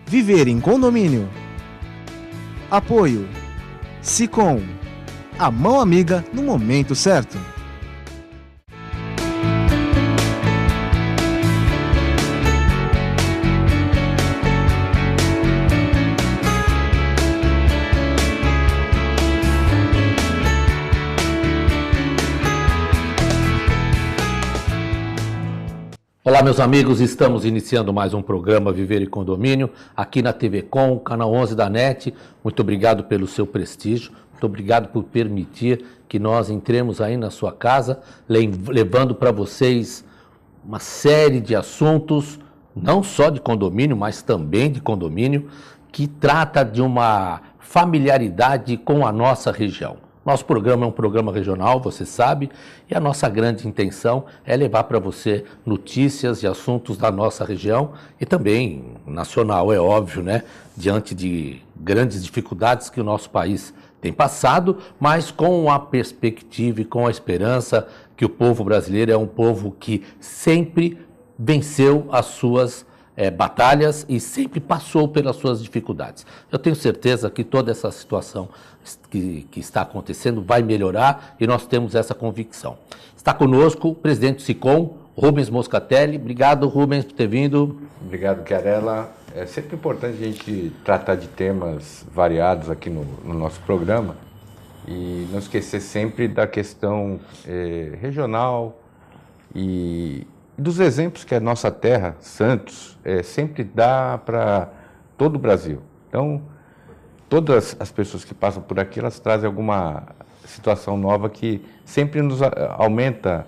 Viver em condomínio. Apoio Sicom, a mão amiga no momento certo. Olá, meus amigos, estamos iniciando mais um programa Viver em Condomínio, aqui na TV Com, canal 11 da NET. Muito obrigado pelo seu prestígio, muito obrigado por permitir que nós entremos aí na sua casa, levando para vocês uma série de assuntos, não só de condomínio, mas também de condomínio, que trata de uma familiaridade com a nossa região. Nosso programa é um programa regional, você sabe, e a nossa grande intenção é levar para você notícias e assuntos da nossa região e também nacional, é óbvio, né? Diante de grandes dificuldades que o nosso país tem passado, mas com a perspectiva e com a esperança que o povo brasileiro é um povo que sempre venceu as suas batalhas e sempre passou pelas suas dificuldades. Eu tenho certeza que toda essa situação que está acontecendo vai melhorar e nós temos essa convicção. Está conosco o presidente do Sicom, Rubens Moscatelli. Obrigado, Rubens, por ter vindo. Obrigado, Chiarella. É sempre importante a gente tratar de temas variados aqui no nosso programa e não esquecer sempre da questão regional e dos exemplos que a nossa terra, Santos, sempre dá para todo o Brasil. Então, todas as pessoas que passam por aqui, elas trazem alguma situação nova que sempre nos aumenta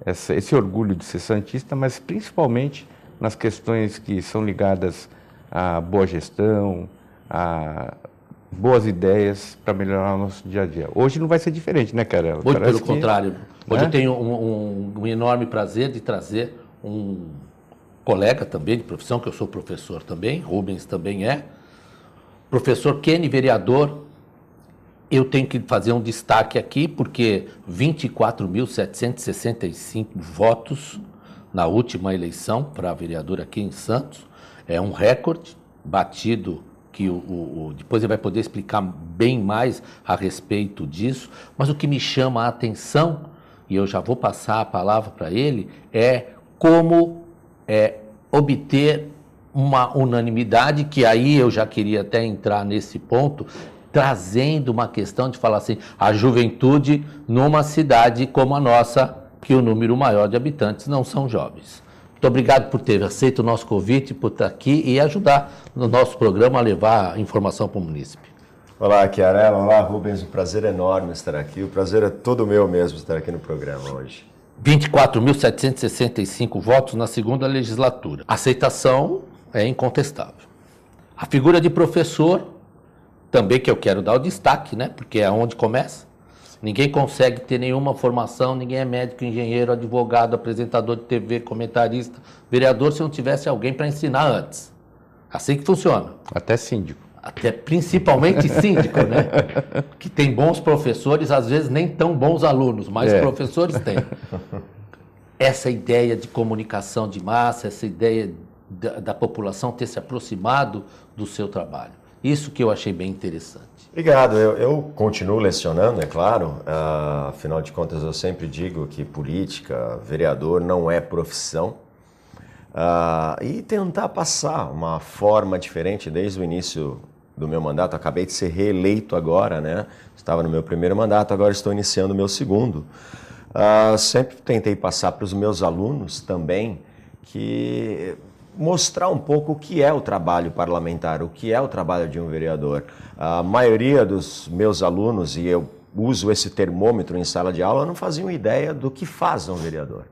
esse orgulho de ser santista, mas principalmente nas questões que são ligadas à boa gestão, a boas ideias para melhorar o nosso dia a dia. Hoje não vai ser diferente, né, Chiarella? Muito pelo contrário. Hoje eu tenho um enorme prazer de trazer um colega também de profissão, que eu sou professor também, Rubens também é, professor Kenny, vereador. Eu tenho que fazer um destaque aqui, porque 24.765 votos na última eleição para vereador aqui em Santos, é um recorde batido, que depois ele vai poder explicar bem mais a respeito disso, mas o que me chama a atenção, e eu já vou passar a palavra para ele, é como obter uma unanimidade, que aí eu já queria até entrar nesse ponto, trazendo uma questão de falar assim, a juventude numa cidade como a nossa, que o número maior de habitantes não são jovens. Muito obrigado por ter aceito o nosso convite, por estar aqui e ajudar no nosso programa a levar informação para o munícipe. Olá, Chiarella. Olá, Rubens. Um prazer enorme estar aqui. O prazer é todo meu mesmo estar aqui no programa hoje. 24.765 votos na segunda legislatura. A aceitação é incontestável. A figura de professor, também que eu quero dar o destaque, né? Porque é onde começa. Ninguém consegue ter nenhuma formação, ninguém é médico, engenheiro, advogado, apresentador de TV, comentarista, vereador, se não tivesse alguém para ensinar antes. Assim que funciona. Até síndico. Até principalmente síndico, né? Que tem bons professores, às vezes nem tão bons alunos, mas professores têm. Essa ideia de comunicação de massa, essa ideia da população ter se aproximado do seu trabalho. Isso que eu achei bem interessante. Obrigado. Eu continuo lecionando, é claro. Afinal de contas, eu sempre digo que política, vereador, não é profissão. E tentar passar uma forma diferente desde o início do meu mandato. Acabei de ser reeleito agora, né? Estava no meu primeiro mandato, agora estou iniciando o meu segundo. Sempre tentei passar para os meus alunos também que mostrar um pouco o que é o trabalho parlamentar, o que é o trabalho de um vereador. A maioria dos meus alunos, e eu uso esse termômetro em sala de aula, não faziam ideia do que faz um vereador.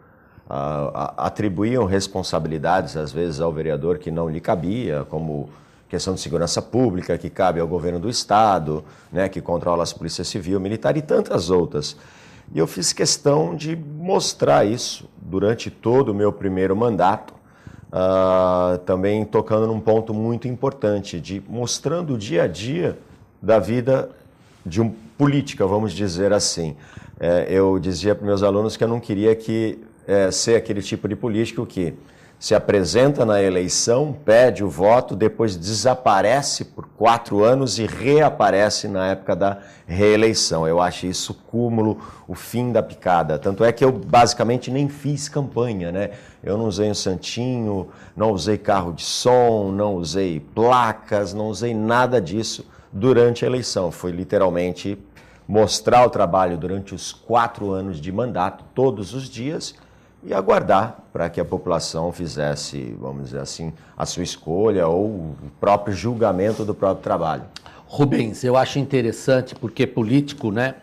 Atribuíam responsabilidades, às vezes, ao vereador que não lhe cabia, como questão de segurança pública, que cabe ao governo do Estado, né, que controla as polícias civil, militar e tantas outras. E eu fiz questão de mostrar isso durante todo o meu primeiro mandato, também tocando num ponto muito importante, de mostrando o dia a dia da vida de um política, vamos dizer assim. Eu dizia para meus alunos que eu não queria ser aquele tipo de político que se apresenta na eleição, pede o voto, depois desaparece por 4 anos e reaparece na época da reeleição. Eu acho isso o cúmulo, o fim da picada. Tanto é que eu basicamente nem fiz campanha, né? Eu não usei um santinho, não usei carro de som, não usei placas, não usei nada disso durante a eleição. Foi literalmente mostrar o trabalho durante os 4 anos de mandato, todos os dias, e aguardar para que a população fizesse, vamos dizer assim, a sua escolha ou o próprio julgamento do próprio trabalho. Rubens, eu acho interessante porque político, né,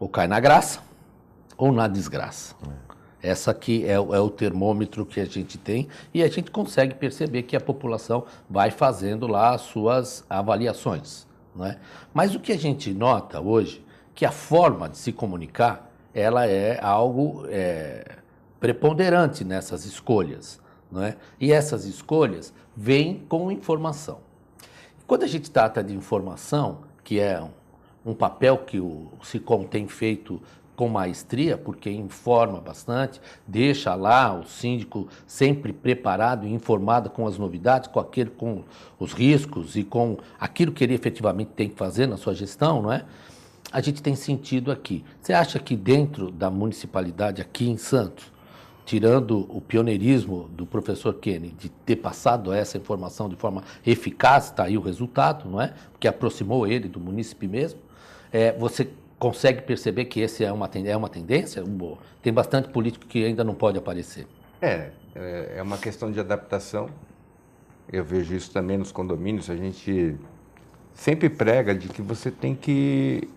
ou cai na graça ou na desgraça. Essa aqui é o termômetro que a gente tem e a gente consegue perceber que a população vai fazendo lá as suas avaliações, não é? Mas o que a gente nota hoje, que a forma de se comunicar, ela é algo preponderante nessas escolhas, não é? E essas escolhas vêm com informação. Quando a gente trata de informação, que é um papel que o SICOM tem feito com maestria, porque informa bastante, deixa lá o síndico sempre preparado e informado com as novidades, com os riscos e com aquilo que ele efetivamente tem que fazer na sua gestão, não é? A gente tem sentido aqui. Você acha que dentro da municipalidade aqui em Santos, tirando o pioneirismo do professor Kenny, de ter passado essa informação de forma eficaz, está aí o resultado, não é? Porque aproximou ele do munícipe mesmo, você consegue perceber que esse é uma tendência? Tem bastante político que ainda não pode aparecer. É uma questão de adaptação. Eu vejo isso também nos condomínios. A gente sempre prega de que você tem que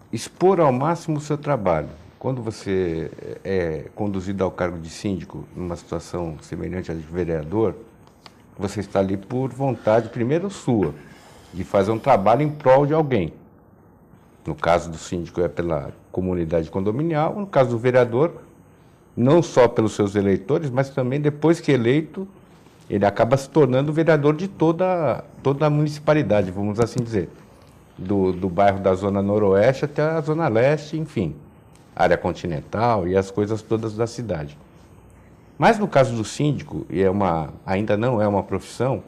expor ao máximo o seu trabalho. Quando você é conduzido ao cargo de síndico, numa situação semelhante à de vereador, você está ali por vontade, primeiro sua, de fazer um trabalho em prol de alguém. No caso do síndico é pela comunidade condominial, no caso do vereador, não só pelos seus eleitores, mas também depois que eleito, ele acaba se tornando vereador de toda a municipalidade, vamos assim dizer. Do bairro da Zona Noroeste até a Zona Leste, enfim, área continental e as coisas todas da cidade. Mas no caso do síndico, e ainda não é uma profissão,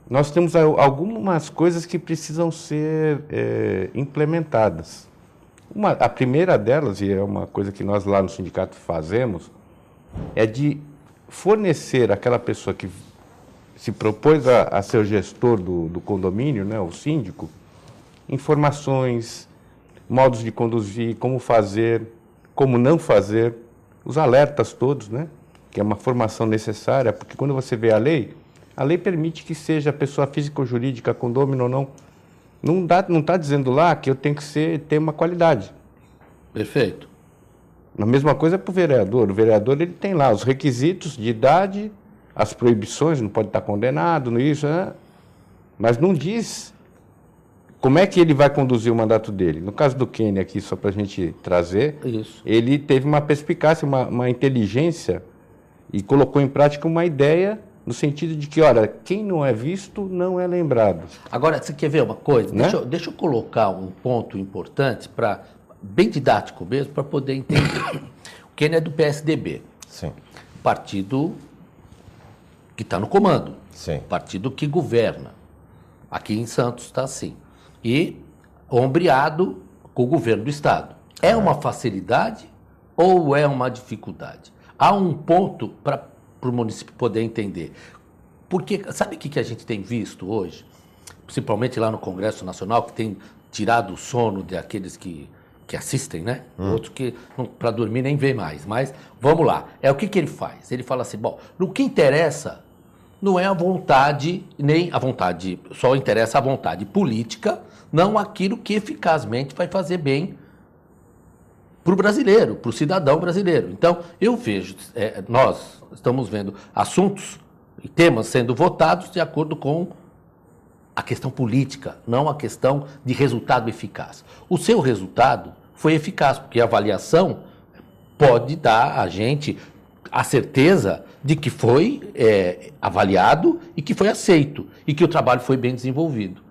nós temos algumas coisas que precisam ser implementadas. A primeira delas, e é uma coisa que nós lá no sindicato fazemos, é de fornecer àquela pessoa que se propôs a ser o gestor do condomínio, né, o síndico, informações, modos de conduzir, como fazer, como não fazer, os alertas todos, né, que é uma formação necessária, porque quando você vê a lei permite que seja pessoa física ou jurídica, condômino ou não. Não está dizendo lá que eu tenho que ter uma qualidade. Perfeito. A mesma coisa para o vereador. O vereador ele tem lá os requisitos de idade, as proibições, não pode estar condenado, isso, né? Mas não diz como é que ele vai conduzir o mandato dele. No caso do Kenny aqui, só para a gente trazer, ele teve uma perspicácia, uma inteligência e colocou em prática uma ideia no sentido de que, olha, quem não é visto não é lembrado. Agora, você quer ver uma coisa? Né? Deixa eu colocar um ponto importante, bem didático mesmo, para poder entender. O Kenny é do PSDB. Sim. Partido que está no comando. Sim. Partido que governa. Aqui em Santos está assim. E ombreado com o governo do Estado. É uma facilidade ou é uma dificuldade? Há um ponto para o município poder entender. Porque, sabe o que a gente tem visto hoje? Principalmente lá no Congresso Nacional, que tem tirado o sono daqueles que assistem, né? Outros que para dormir nem vê mais. Mas, vamos lá. O que ele faz? Ele fala assim, bom, o que interessa não é a vontade, nem a vontade, só interessa a vontade política, não aquilo que eficazmente vai fazer bem para o brasileiro, para o cidadão brasileiro. Então, eu vejo, nós estamos vendo assuntos e temas sendo votados de acordo com a questão política, não a questão de resultado eficaz. O seu resultado foi eficaz, porque a avaliação pode dar a gente a certeza de que foi avaliado e que foi aceito, e que o trabalho foi bem desenvolvido.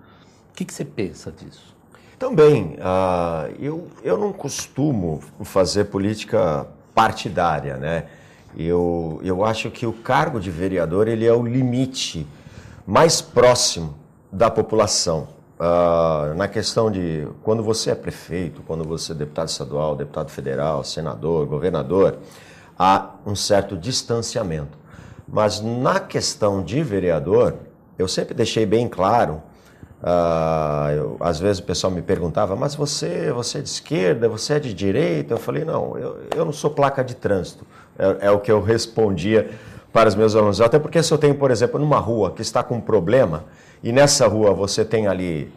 O que você pensa disso? Também, eu não costumo fazer política partidária, né? Eu acho que o cargo de vereador ele é o limite mais próximo da população. Na questão de quando você é prefeito, quando você é deputado estadual, deputado federal, senador, governador, há um certo distanciamento. Mas na questão de vereador, eu sempre deixei bem claro, às vezes o pessoal me perguntava, mas você é de esquerda, você é de direita? Eu falei, não, eu não sou placa de trânsito. É o que eu respondia para os meus alunos. Até porque se eu tenho, por exemplo, numa rua que está com um problema, e nessa rua você tem ali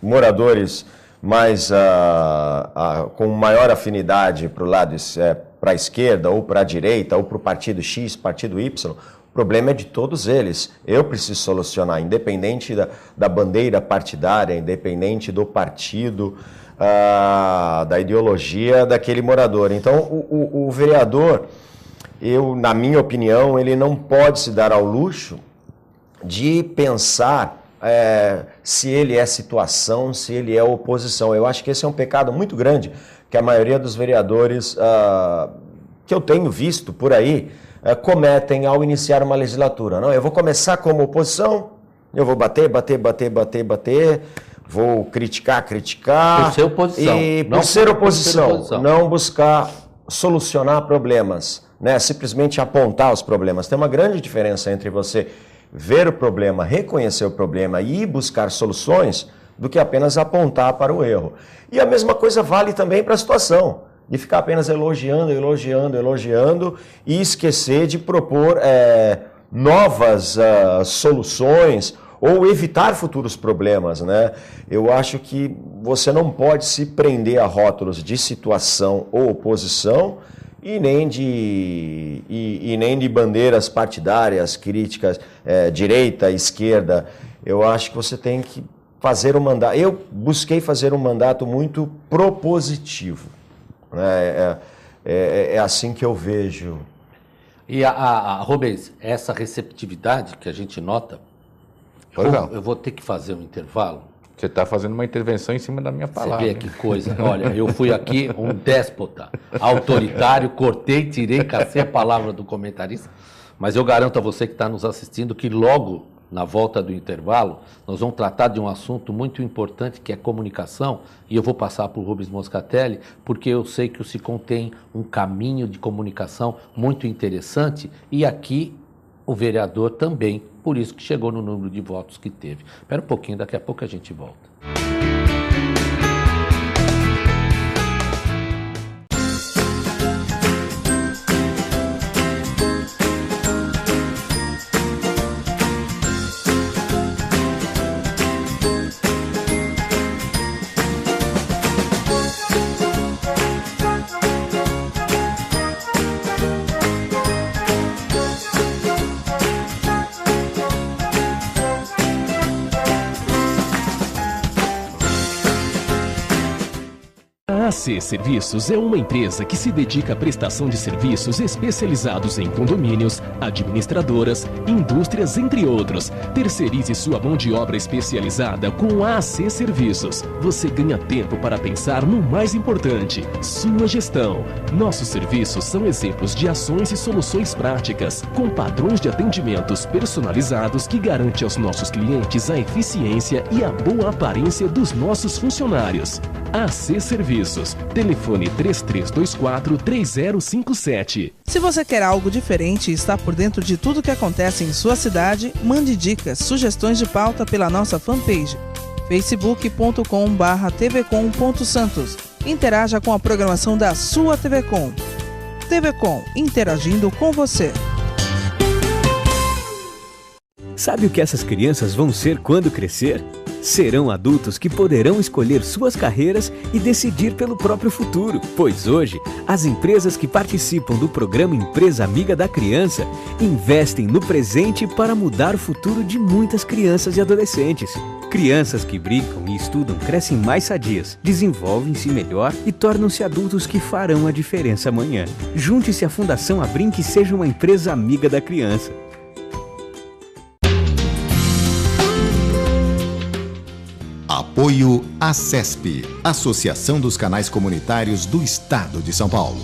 moradores mais, com maior afinidade para o lado, para a esquerda, ou para a direita, ou para o partido X, partido Y, o problema é de todos eles. Eu preciso solucionar, independente da bandeira partidária, independente do partido, da ideologia daquele morador. Então, o vereador, na minha opinião, ele não pode se dar ao luxo de pensar se ele é situação, se ele é oposição. Eu acho que esse é um pecado muito grande que a maioria dos vereadores que eu tenho visto por aí cometem ao iniciar uma legislatura. Não, eu vou começar como oposição, eu vou bater, vou criticar. Por ser oposição. E por ser oposição, não buscar solucionar problemas, né? Simplesmente apontar os problemas. Tem uma grande diferença entre você ver o problema, reconhecer o problema e buscar soluções, do que apenas apontar para o erro. E a mesma coisa vale também para a situação, de ficar apenas elogiando e esquecer de propor novas soluções ou evitar futuros problemas, né? Eu acho que você não pode se prender a rótulos de situação ou oposição e nem de bandeiras partidárias, críticas, direita, esquerda. Eu acho que você tem que fazer um mandato. Eu busquei fazer um mandato muito propositivo, né? É assim que eu vejo. E, Rubens, essa receptividade que a gente nota, eu vou ter que fazer um intervalo. Você está fazendo uma intervenção em cima da minha palavra. Você vê que coisa. Olha, eu fui aqui um déspota, autoritário, cortei, tirei, cacei a palavra do comentarista, mas eu garanto a você que está nos assistindo que logo na volta do intervalo nós vamos tratar de um assunto muito importante que é comunicação, e eu vou passar para o Rubens Moscatelli, porque eu sei que o SICOM tem um caminho de comunicação muito interessante, e aqui o vereador também, por isso que chegou no número de votos que teve. Espera um pouquinho, daqui a pouco a gente volta. A AC Serviços é uma empresa que se dedica à prestação de serviços especializados em condomínios, administradoras, indústrias, entre outros. Terceirize sua mão de obra especializada com a AC Serviços. Você ganha tempo para pensar no mais importante, sua gestão. Nossos serviços são exemplos de ações e soluções práticas, com padrões de atendimentos personalizados que garante aos nossos clientes a eficiência e a boa aparência dos nossos funcionários. AC Serviços. Telefone 3324-3057. Se você quer algo diferente e está por dentro de tudo que acontece em sua cidade, mande dicas, sugestões de pauta pela nossa fanpage facebook.com/tvcom.santos. Interaja com a programação da sua TV Com. TV Com, interagindo com você. Sabe o que essas crianças vão ser quando crescer? Serão adultos que poderão escolher suas carreiras e decidir pelo próprio futuro. Pois hoje, as empresas que participam do programa Empresa Amiga da Criança investem no presente para mudar o futuro de muitas crianças e adolescentes. Crianças que brincam e estudam crescem mais sadias, desenvolvem-se melhor e tornam-se adultos que farão a diferença amanhã. Junte-se à Fundação Abrinq e seja uma empresa amiga da criança. Apoio ACESP, Associação dos Canais Comunitários do Estado de São Paulo.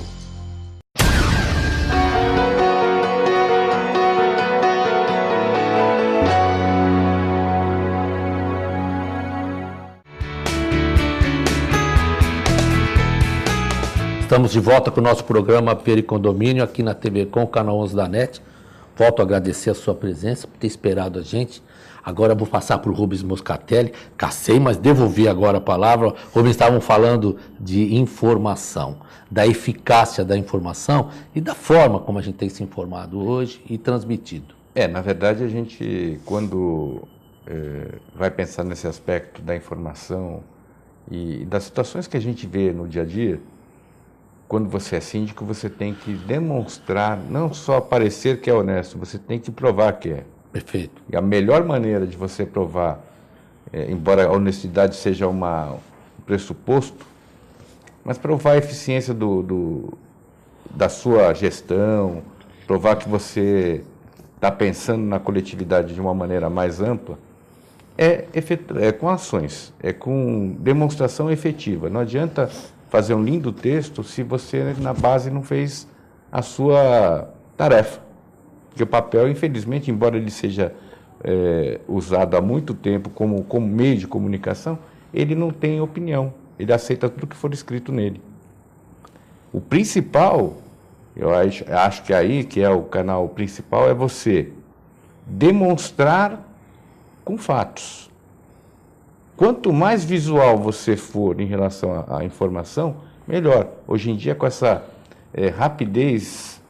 Estamos de volta com o nosso programa Pericondomínio aqui na TV Com, canal 11 da NET. Volto a agradecer a sua presença, por ter esperado a gente. Agora eu vou passar para o Rubens Moscatelli. Cacei, mas devolvi agora a palavra. Rubens, estavam falando de informação, da eficácia da informação e da forma como a gente tem se informado hoje e transmitido. Na verdade, a gente, quando vai pensar nesse aspecto da informação e das situações que a gente vê no dia a dia, quando você é síndico, você tem que demonstrar, não só parecer que é honesto, você tem que provar que é. Perfeito. E a melhor maneira de você provar, embora a honestidade seja um pressuposto, mas provar a eficiência da sua gestão, provar que você está pensando na coletividade de uma maneira mais ampla, é com ações, é com demonstração efetiva. Não adianta fazer um lindo texto se você, na base, não fez a sua tarefa. Porque o papel, infelizmente, embora ele seja usado há muito tempo como meio de comunicação, ele não tem opinião, ele aceita tudo que for escrito nele. O principal, eu acho que aí, que é o canal principal, é você demonstrar com fatos. Quanto mais visual você for em relação à informação, melhor. Hoje em dia, com essa rapidez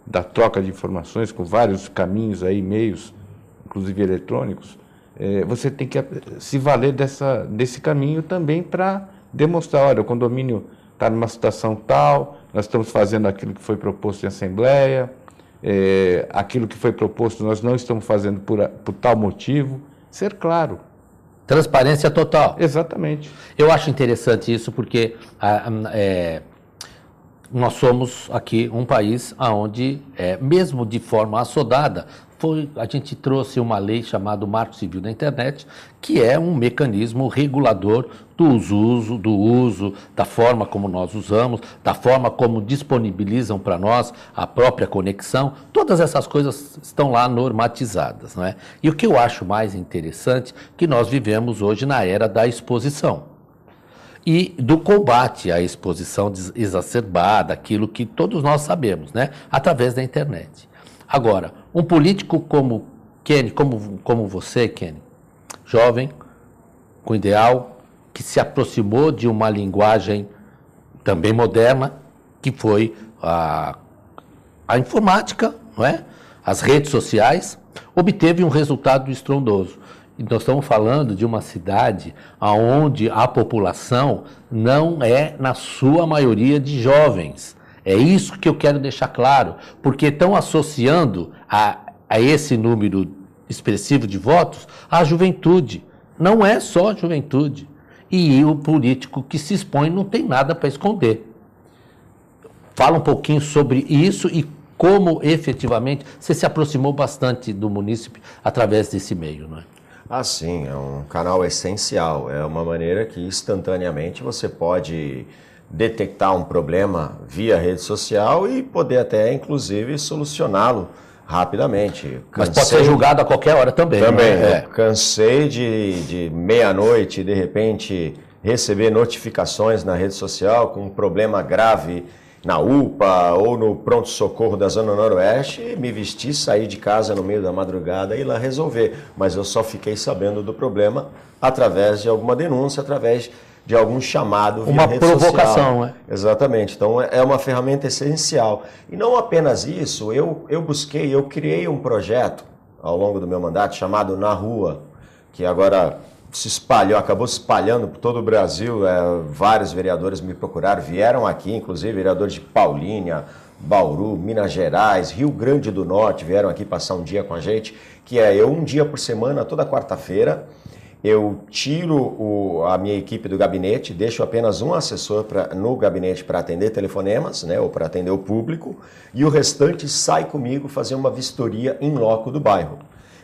da troca de informações, com vários caminhos aí, meios, inclusive eletrônicos, você tem que se valer desse caminho também para demonstrar, olha, o condomínio está numa situação tal, nós estamos fazendo aquilo que foi proposto em assembleia, aquilo que foi proposto nós não estamos fazendo por tal motivo. Ser claro. Transparência total. Exatamente. Eu acho interessante isso porque nós somos aqui um país onde, mesmo de forma assodada, a gente trouxe uma lei chamada Marco Civil da Internet, que é um mecanismo regulador do uso, da forma como nós usamos, da forma como disponibilizam para nós a própria conexão. Todas essas coisas estão lá normatizadas, não é? E o que eu acho mais interessante é que nós vivemos hoje na era da exposição e do combate à exposição exacerbada, aquilo que todos nós sabemos, né? Através da internet. Agora, um político como Kenny, como você, Kenny, jovem, com ideal, que se aproximou de uma linguagem também moderna, que foi a informática, não é? As redes sociais, obteve um resultado estrondoso. E nós estamos falando de uma cidade onde a população não é, na sua maioria, de jovens. É isso que eu quero deixar claro, porque estão associando a esse número expressivo de votos a juventude. Não é só a juventude. E o político que se expõe não tem nada para esconder. Fala um pouquinho sobre isso e como efetivamente você se aproximou bastante do munícipe através desse meio, não é? Ah, sim, é um canal essencial. É uma maneira que instantaneamente você pode detectar um problema via rede social e poder até, inclusive, solucioná-lo rapidamente. Mas pode ser julgado a qualquer hora também. Também, né? Cansei de meia-noite, de repente, receber notificações na rede social com um problema grave na UPA ou no pronto-socorro da Zona Noroeste, me vestir, sair de casa no meio da madrugada e ir lá resolver. Mas eu só fiquei sabendo do problema através de alguma denúncia, através de algum chamado via rede social. Uma provocação, né? Exatamente. Então, é uma ferramenta essencial. E não apenas isso, eu criei um projeto ao longo do meu mandato chamado Na Rua, que agora acabou se espalhando por todo o Brasil. Vários vereadores me procuraram, vieram aqui, inclusive vereadores de Paulínia, Bauru, Minas Gerais, Rio Grande do Norte, vieram aqui passar um dia com a gente, que eu um dia por semana, toda quarta-feira, eu tiro a minha equipe do gabinete, deixo apenas um assessor no gabinete para atender telefonemas, né, ou para atender o público, e o restante sai comigo fazer uma vistoria em loco do bairro.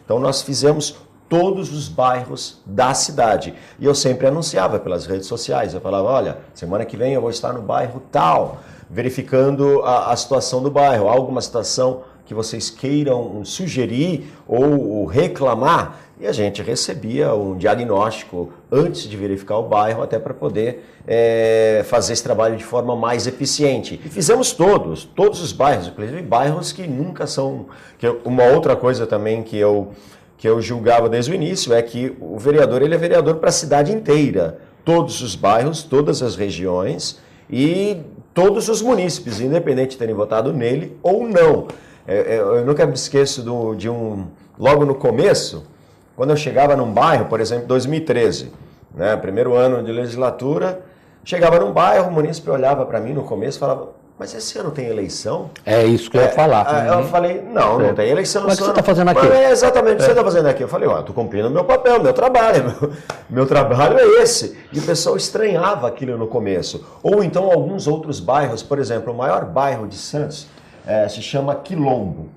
Então nós fizemos todos os bairros da cidade. E eu sempre anunciava pelas redes sociais, eu falava, olha, semana que vem eu vou estar no bairro tal, verificando a situação do bairro, alguma situação que vocês queiram sugerir ou reclamar, e a gente recebia um diagnóstico antes de verificar o bairro, até para poder fazer esse trabalho de forma mais eficiente. E fizemos todos os bairros, inclusive bairros que nunca são... Uma outra coisa também que eu julgava desde o início é que o vereador, ele é vereador para a cidade inteira. Todos os bairros, todas as regiões e todos os munícipes, independente de terem votado nele ou não. Eu nunca me esqueço logo no começo, quando eu chegava num bairro, por exemplo, 2013, né, primeiro ano de legislatura, chegava num bairro, o munícipe olhava para mim no começo e falava: mas esse ano tem eleição? É isso que eu ia falar. Eu falei: não tem eleição. Mas o que você está fazendo aqui? Exatamente o que você está fazendo aqui. Eu falei: estou cumprindo o meu papel, meu trabalho. Meu trabalho é esse. E o pessoal estranhava aquilo no começo. Ou então alguns outros bairros, por exemplo, o maior bairro de Santos se chama Quilombo.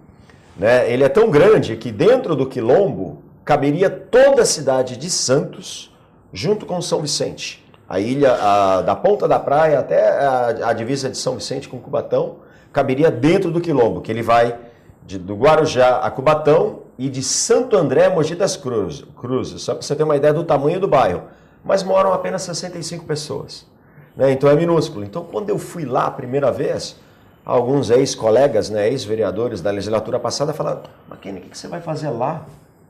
Né? Ele é tão grande que dentro do Quilombo caberia toda a cidade de Santos junto com São Vicente. A ilha, da ponta da praia até a divisa de São Vicente com Cubatão, caberia dentro do Quilombo, que ele vai do Guarujá a Cubatão e de Santo André a Mogi das Cruzes, só para você ter uma ideia do tamanho do bairro. Mas moram apenas 65 pessoas, né? Então é minúsculo. Então quando eu fui lá a primeira vez, alguns ex-colegas, né, ex-vereadores da legislatura passada falaram: mas Kenny, o que você vai fazer lá?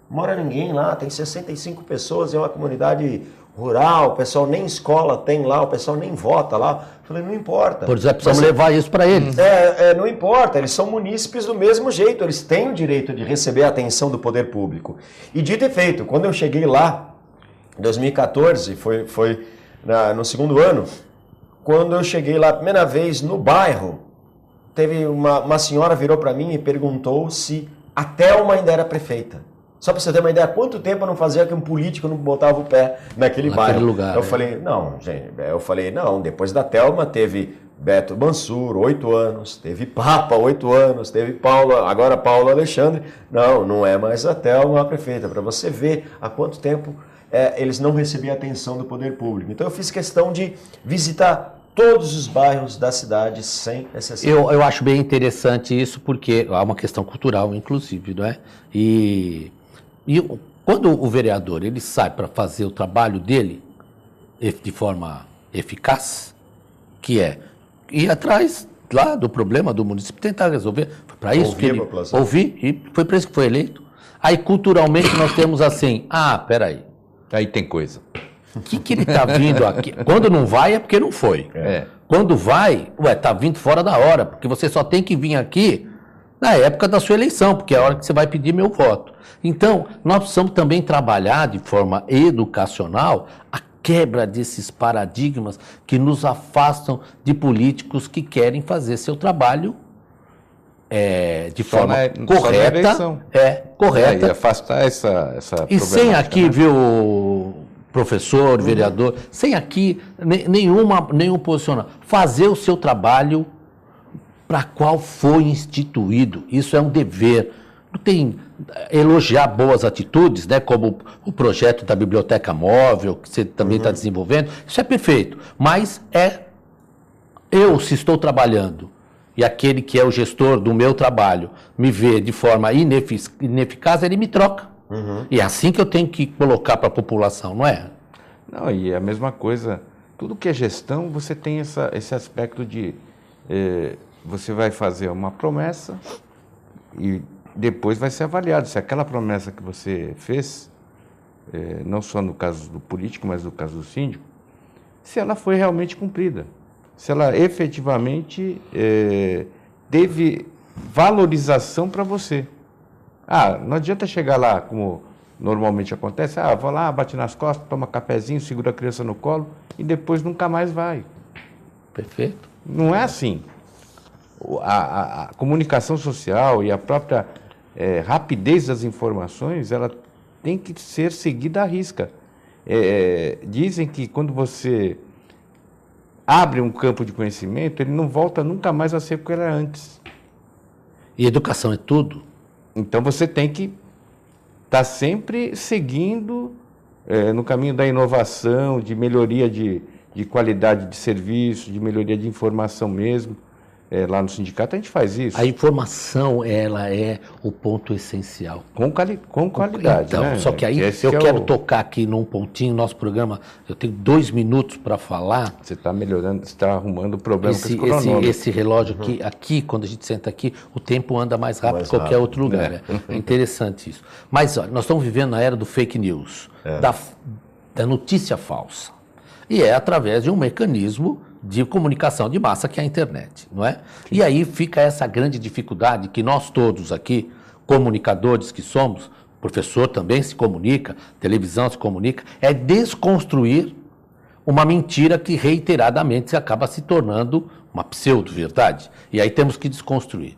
Mora ninguém lá, tem 65 pessoas, é uma comunidade rural, o pessoal nem escola tem lá, o pessoal nem vota lá. Eu falei: não importa. Por exemplo, precisamos levar isso para eles. Não importa, eles são munícipes do mesmo jeito, eles têm o direito de receber a atenção do poder público. E dito e feito, quando eu cheguei lá, em 2014, foi no segundo ano, quando eu cheguei lá a primeira vez no bairro, teve uma senhora virou para mim e perguntou se a Thelma ainda era prefeita. Só para você ter uma ideia, quanto tempo eu não fazia que um político não botava o pé naquele bairro. Lugar, falei: não, gente, depois da Thelma teve Beto Mansur, 8 anos, teve Papa, 8 anos, teve Paula, agora Paulo Alexandre. Não é mais a Thelma a prefeita, para você ver há quanto tempo eles não recebiam atenção do poder público. Então eu fiz questão de visitar todos os bairros da cidade, sem exceção. Eu acho bem interessante isso, porque há uma questão cultural, inclusive, não é? E quando o vereador ele sai para fazer o trabalho dele de forma eficaz, que é ir atrás lá do problema do município, tentar resolver, foi para isso que ele ouviu, e foi para isso que foi eleito. Aí, culturalmente, nós temos assim: peraí. Aí tem coisa. O que ele está vindo aqui? Quando não vai é porque não foi. Quando vai, está vindo fora da hora, porque você só tem que vir aqui na época da sua eleição, porque é a hora que você vai pedir meu voto. Então, nós precisamos também trabalhar de forma educacional a quebra desses paradigmas que nos afastam de políticos que querem fazer seu trabalho de forma correta. Correta. E afastar essa e sem aqui, né? Viu, professor, vereador, sem aqui nenhum posicionamento. Fazer o seu trabalho para qual foi instituído. Isso é um dever. Não tem elogiar boas atitudes, né, como o projeto da biblioteca móvel, que você também está desenvolvendo. Isso é perfeito. Mas se estou trabalhando e aquele que é o gestor do meu trabalho me vê de forma ineficaz, ele me troca. E é assim que eu tenho que colocar para a população, não é? Não, e é a mesma coisa. Tudo que é gestão, você tem esse aspecto de... você vai fazer uma promessa e depois vai ser avaliado se aquela promessa que você fez, não só no caso do político, mas no caso do síndico, se ela foi realmente cumprida. Se ela efetivamente teve valorização para você. Não adianta chegar lá, como normalmente acontece, vou lá, bate nas costas, toma cafezinho, segura a criança no colo e depois nunca mais vai. Perfeito. Não é assim. A comunicação social e a própria rapidez das informações, ela tem que ser seguida à risca. Dizem que quando você abre um campo de conhecimento, ele não volta nunca mais a ser o que era antes. E educação é tudo. Então você tem que estar sempre seguindo no caminho da inovação, de melhoria de qualidade de serviço, de melhoria de informação mesmo. lá no sindicato, a gente faz isso. A informação, ela é o ponto essencial. Com qualidade, então, né? Só que aí eu quero tocar aqui num pontinho, nosso programa, eu tenho 2 minutos para falar. Você está melhorando, você está arrumando o problema com esse cronômetro. Esse relógio aqui, quando a gente senta aqui, o tempo anda mais rápido que qualquer outro lugar. É interessante isso. Mas olha, nós estamos vivendo na era do fake news, da notícia falsa. E é através de um mecanismo de comunicação de massa que é a internet, não é? Sim. E aí fica essa grande dificuldade que nós todos aqui, comunicadores que somos, professor também se comunica, televisão se comunica, é desconstruir uma mentira que reiteradamente acaba se tornando uma pseudo-verdade. E aí temos que desconstruir.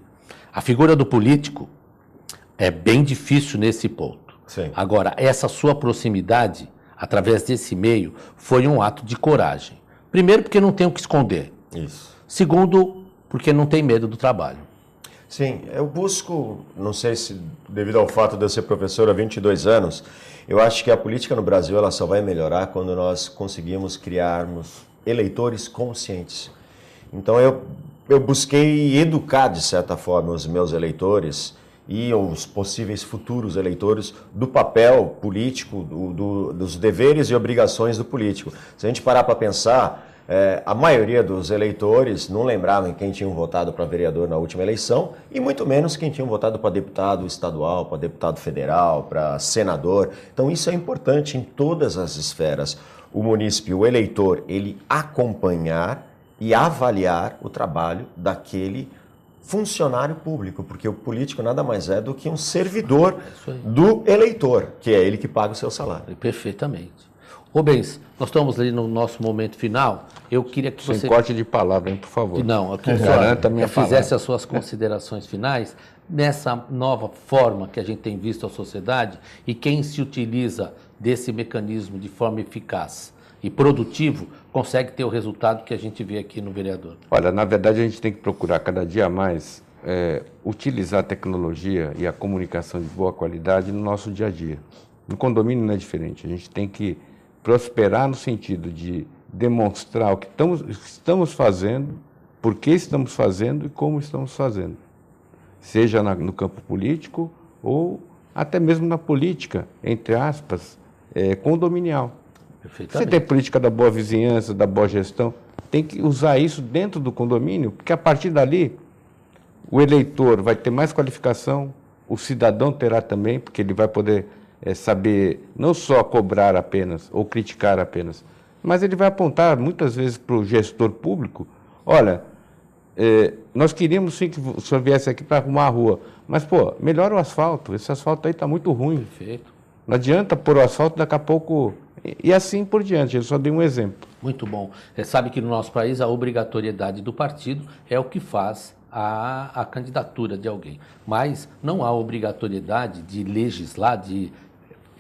A figura do político é bem difícil nesse ponto. Sim. Agora, essa sua proximidade, através desse meio, foi um ato de coragem. Primeiro, porque não tem o que esconder. Isso. Segundo, porque não tem medo do trabalho. Sim, eu busco, não sei se devido ao fato de eu ser professor há 22 anos, eu acho que a política no Brasil ela só vai melhorar quando nós conseguirmos criarmos eleitores conscientes. Então eu busquei educar, de certa forma, os meus eleitores e os possíveis futuros eleitores do papel político, dos deveres e obrigações do político. Se a gente parar para pensar, a maioria dos eleitores não lembravam quem tinham votado para vereador na última eleição e muito menos quem tinham votado para deputado estadual, para deputado federal, para senador. Então isso é importante em todas as esferas. O munícipe, o eleitor, ele acompanhar e avaliar o trabalho daquele funcionário público, porque o político nada mais é do que um servidor do eleitor, que é ele que paga o seu salário. Perfeitamente. Rubens, nós estamos ali no nosso momento final. Eu queria que você... Sem corte de palavra, hein, por favor. Não, eu queria que fizesse as suas considerações finais nessa nova forma que a gente tem visto a sociedade e quem se utiliza desse mecanismo de forma eficaz e produtivo consegue ter o resultado que a gente vê aqui no vereador. Olha, na verdade a gente tem que procurar cada dia mais utilizar a tecnologia e a comunicação de boa qualidade no nosso dia a dia. No condomínio não é diferente, a gente tem que prosperar no sentido de demonstrar o que estamos fazendo, por que estamos fazendo e como estamos fazendo. Seja no campo político ou até mesmo na política, entre aspas, condominial. Você tem política da boa vizinhança, da boa gestão, tem que usar isso dentro do condomínio, porque a partir dali o eleitor vai ter mais qualificação, o cidadão terá também, porque ele vai poder saber não só cobrar apenas ou criticar apenas, mas ele vai apontar muitas vezes para o gestor público, olha, nós queríamos sim que o senhor viesse aqui para arrumar a rua, mas pô, melhora o asfalto, esse asfalto aí está muito ruim. Perfeito. Não adianta pôr o asfalto daqui a pouco... E assim por diante, eu só dei um exemplo. Muito bom. Você sabe que no nosso país a obrigatoriedade do partido é o que faz a candidatura de alguém. Mas não há obrigatoriedade de legislar, de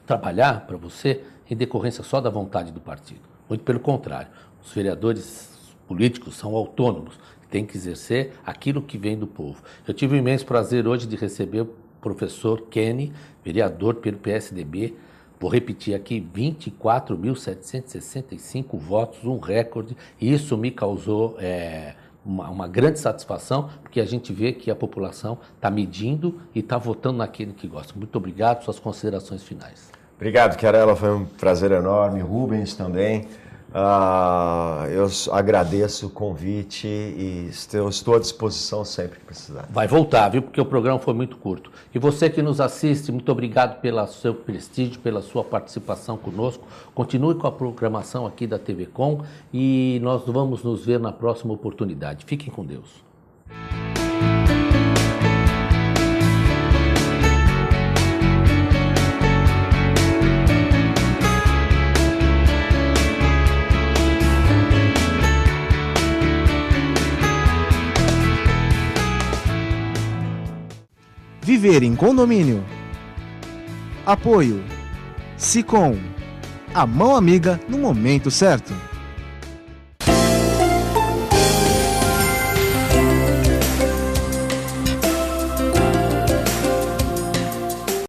trabalhar para você em decorrência só da vontade do partido. Muito pelo contrário. Os vereadores políticos são autônomos, têm que exercer aquilo que vem do povo. Eu tive o imenso prazer hoje de receber o professor Kenny, vereador pelo PSDB. Vou repetir aqui, 24.765 votos, um recorde. Isso me causou uma grande satisfação, porque a gente vê que a população está medindo e está votando naquele que gosta. Muito obrigado, suas considerações finais. Obrigado, Chiarella, foi um prazer enorme. Rubens também. Eu agradeço o convite e estou à disposição sempre que precisar. Vai voltar, viu? Porque o programa foi muito curto. E você que nos assiste, muito obrigado pelo seu prestígio, pela sua participação conosco. Continue com a programação aqui da TV Com e nós vamos nos ver na próxima oportunidade. Fiquem com Deus. Viver em condomínio. Apoio Sicom, a mão amiga no momento certo.